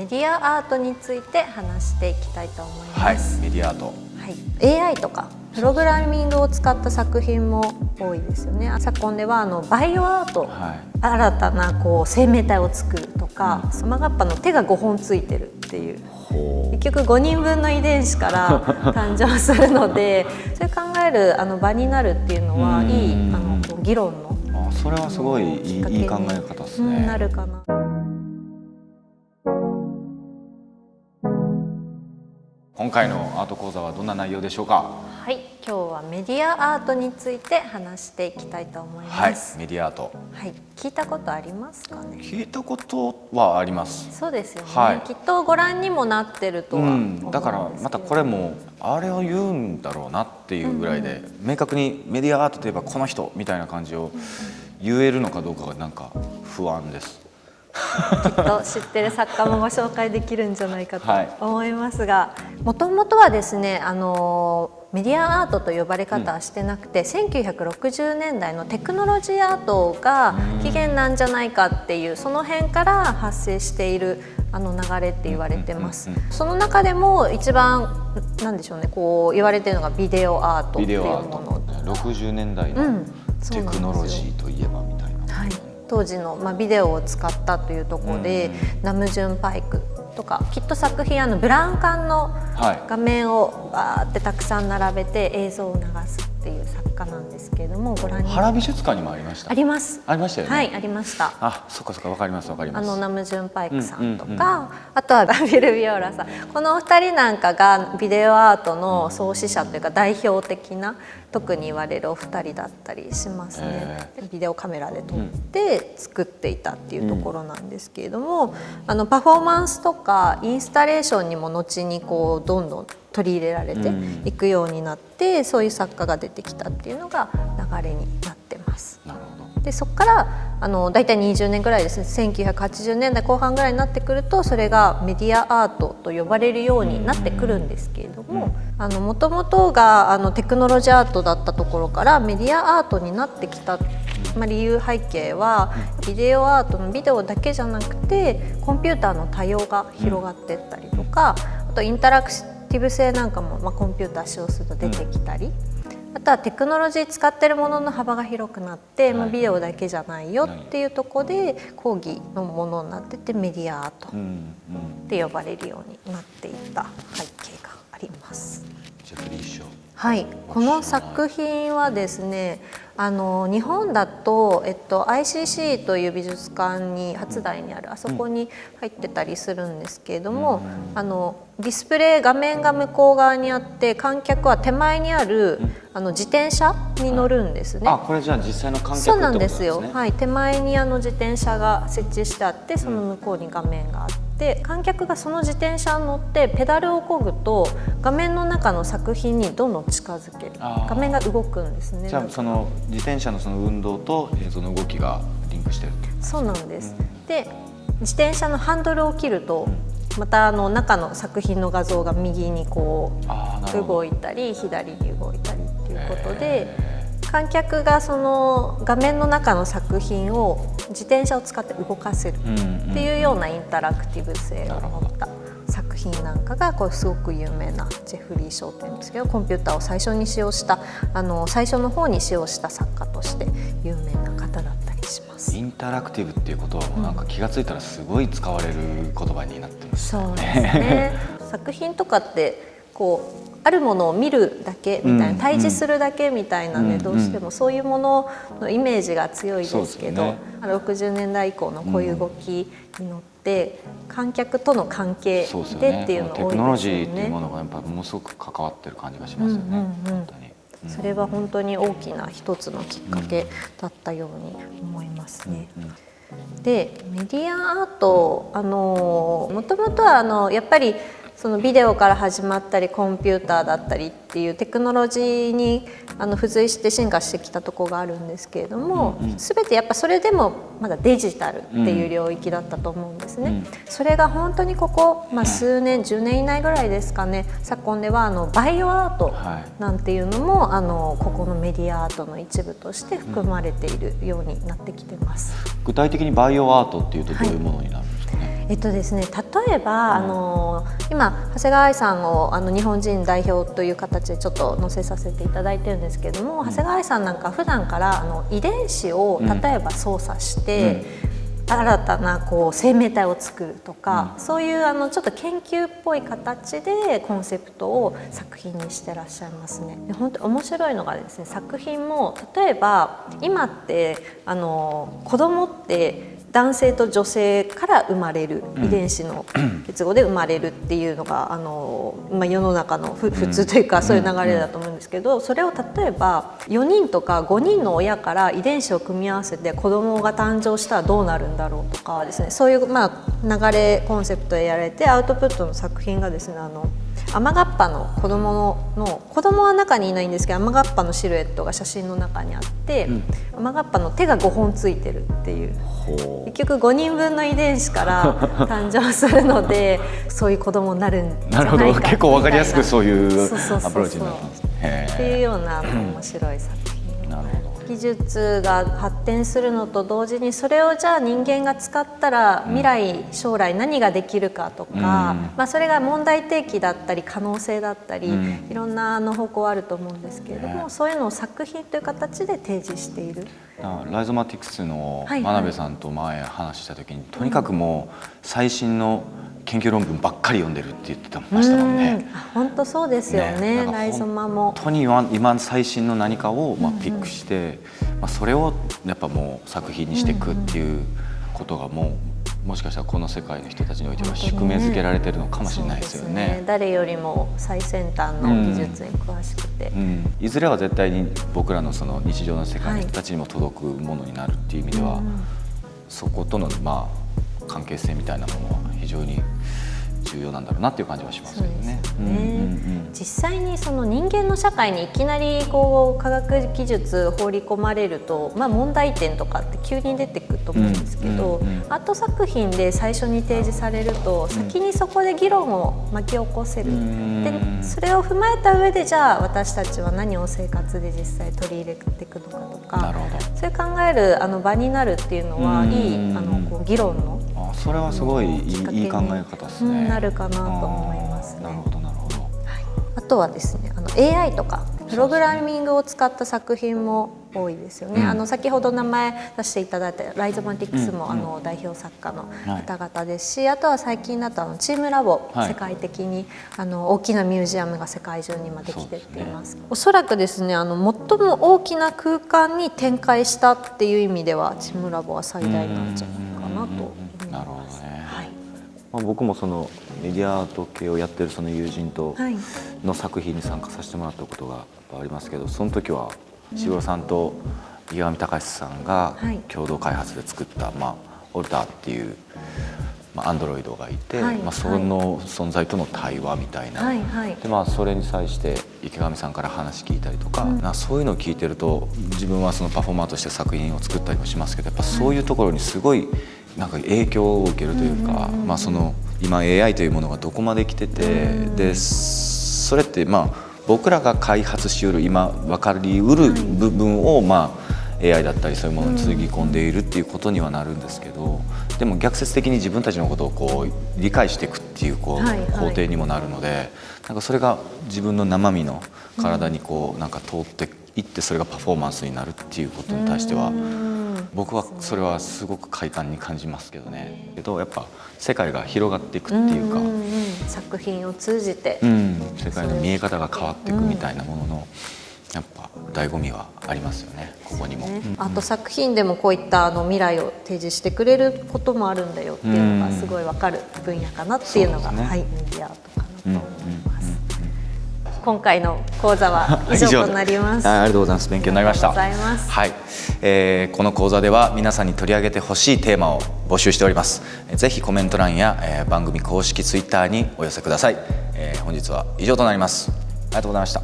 メディアアートについて話していきたいと思います。メディアアート、AI とかプログラミングを使った作品も多いですよね。昨今ではバイオアート、新たな生命体を作るとか、ソマガッパの手が5本ついてるっていう、結局5人分の遺伝子から誕生するのでそれ考える場になるっていうのはいい議論のそれはすごいいい考え方ですね。なるかな。今回のアート講座はどんな内容でしょうか。今日はメディアアートについて話していきたいと思います。メディアアート、聞いたことありますかね。聞いたことはあります。そうですよね、きっとご覧にもなってるとは思うんですけど、だからまたこれもあれを言うんだろうなっていうぐらいで、明確にメディアアートといえばこの人みたいな感じを言えるのかどうかがなんか不安です。きっと知ってる作家もご紹介できるんじゃないかと思いますが、もともとはですねメディアアートと呼ばれ方はしてなくて、1960年代のテクノロジーアートが起源なんじゃないかっていう、その辺から発生している流れって言われてます。その中でも一番なんでしょうね、言われてるのがビデオアートっていうもの。60年代のテクノロジーといえばみたいな。当時のビデオを使ったというところで、ナムジュン・パイクとかきっと作品ブラウン管の画面をバーってたくさん並べて映像を流すっていう作家なんですけれども、ご覧に原美術館にもありました。あります。ありましたよね。ありました。そっかわかりますわかります。ナムジュン・パイクさんとか、あとはガビル・ビオラさん、このお二人なんかがビデオアートの創始者というか代表的な、特に言われるお二人だったりしますね。ビデオカメラで撮って作っていたっていうところなんですけれども、パフォーマンスとかインスタレーションにも後にどんどん取り入れられていくようになって、そういう作家が出てきたっていうのが流れになってます。でそこから大体20年ぐらいですね、1980年代後半ぐらいになってくると、それがメディアアートと呼ばれるようになってくるんですけれども、もともとがテクノロジーアートだったところからメディアアートになってきた、理由背景はビデオアートのビデオだけじゃなくてコンピューターの多様が広がっていったりとか、あとインタラクティブ性なんかもコンピューター使用すると出てきたり、あとはテクノロジー使ってるものの幅が広くなって、ビデオだけじゃないよっていうところで講義のものになってて、メディアアートって呼ばれるようになっていった背景があります。この作品はですね、日本だと、ICC という美術館に初台にあるあそこに入ってたりするんですけれども、ディスプレイ画面が向こう側にあって、観客は手前にある自転車に乗るんですね。これじゃあ実際の観客ってそうなことですね。んですよ。手前に自転車が設置してあって、その向こうに画面があって、観客がその自転車に乗ってペダルを漕ぐと画面の中の作品にどんどん近づける、画面が動くんですね。じゃあその自転車のその運動と映像の動きがリンクしてる。そうなんです。で自転車のハンドルを切ると、また中の作品の画像が右に動いたり左に動いたりっていうことで、観客がその画面の中の作品を自転車を使って動かせるっていうようなインタラクティブ性を持った作品なんかが、これすごく有名なジェフリー・ショーっていうんですけど、コンピューターを最初に使用した最初の方に使用した作家として有名な方だったりします。インタラクティブっていうことはなんか気がついたらすごい使われる言葉になってますね。そうですね。作品とかってあるものを見るだけみたいな、対峙するだけみたいなね、どうしてもそういうもののイメージが強いですけど、60年代以降のこういう動きに乗って観客との関係でっていうの多いですよね。テクノロジーっていうものがやっぱものすごく関わってる感じがしますよね。それは本当に大きな一つのきっかけだったように思いますね。でメディアアートもともとはやっぱりそのビデオから始まったりコンピューターだったりっていうテクノロジーに付随して進化してきたところがあるんですけれども、全てやっぱそれでもまだデジタルっていう領域だったと思うんですね。それが本当にここ、数年10年以内ぐらいですかね、昨今ではバイオアートなんていうのもここのメディアアートの一部として含まれているようになってきてます。具体的にバイオアートっていうとどういうものになるんですかね。ですね、例えば、今長谷川愛さんを日本人代表という形でちょっと載せさせていただいてるんですけれども、長谷川愛さんなんか普段から遺伝子を例えば操作して、新たな生命体を作るとか、そういうちょっと研究っぽい形でコンセプトを作品にしてらっしゃいますね。で本当に面白いのがですね、作品も例えば今って子供って男性と女性から生まれる、遺伝子の結合で生まれるっていうのが世の中の普通というか、そういう流れだと思うんですけど、それを例えば4人とか5人の親から遺伝子を組み合わせて子供が誕生したらどうなるんだろうとかですね、そういう流れコンセプトでやられて、アウトプットの作品がですね、雨がっぱの子供は中にいないんですけど、雨がっぱのシルエットが写真の中にあって、雨がっぱの手が5本ついてるっていう、結局5人分の遺伝子から誕生するのでそういう子供になるんじゃないかみたいな。結構わかりやすくそういうアプローチになってますね。っていうような面白い作品。なるほど。技術が発展するのと同時に、それをじゃあ人間が使ったら未来将来何ができるかとか、それが問題提起だったり可能性だったり、いろんな方向あると思うんですけれども、そういうのを作品という形で提示している。ライゾマティクスの真鍋さんと前話した時に、とにかくもう最新の研究論文ばっかり読んでるって言ってましたもんね。本当そうですよね。ライゾマも本当に今最新の何かをピックして、それをやっぱもう作品にしていくっていうことがもしかしたらこの世界の人たちにおいては宿命づけられてるのかもしれないですよね。誰よりも最先端の技術に詳しくて、いずれは絶対に僕らのその日常の世界の人たちにも届くものになるっていう意味では、そことの関係性みたいなものは非常に重要なんだろうなっていう感じはしますよね。実際にその人間の社会にいきなり科学技術放り込まれると、問題点とかって急に出てくると思うんですけど、アート作品で最初に提示されると、先にそこで議論を巻き起こせる。でそれを踏まえた上で、じゃあ私たちは何を生活で実際取り入れていくのかとか、そういう考える場になるっていうのは、いい議論のそれはすごいいい考え方ですね。なるかなと思いますね。なるほどなるほど。あとはですね、AI とかプログラミングを使った作品も多いですよね。先ほど名前出していただいたライゾマティクスも代表作家の方々ですし、あとは最近だとチームラボ、世界的に大きなミュージアムが世界中に今できています。おそらくですね、最も大きな空間に展開したっていう意味ではチームラボは最大なんじゃないかなと思います。なるほどね。僕もそのメディアアート系をやってるその友人との作品に参加させてもらったことがありますけど、その時は石黒さんと岩見隆さんが共同開発で作ったオルターっていうアンドロイドがいて、その存在との対話みたいな、でそれに際して池上さんから話聞いたりとか、そういうのを聞いてると、自分はそのパフォーマーとして作品を作ったりもしますけど、やっぱそういうところにすごい影響を受けるというか、その今 AI というものがどこまで来てて、でそれって僕らが開発しうる今分かりうる部分をAI だったりそういうものにつぎ込んでいるっていうことにはなるんですけど、でも逆説的に自分たちのことを理解していくっていう工程にもなるので、それが自分の生身の体に通っていって、それがパフォーマンスになるっていうことに対しては、僕はそれはすごく快感に感じますけどね。けどやっぱ世界が広がっていくっていうか、作品を通じて、世界の見え方が変わっていくみたいなもののやっぱ醍醐味はありますよね、ここにも。あと作品でもこういった未来を提示してくれることもあるんだよっていうのがすごい分かる分野かなっていうのが、メディアとかなと思います。今回の講座は以上となります。ありがとうございます。勉強になりました。はい、この講座では皆さんに取り上げてほしいテーマを募集しております。ぜひコメント欄や、番組公式ツイッターにお寄せください。本日は以上となります。ありがとうございました。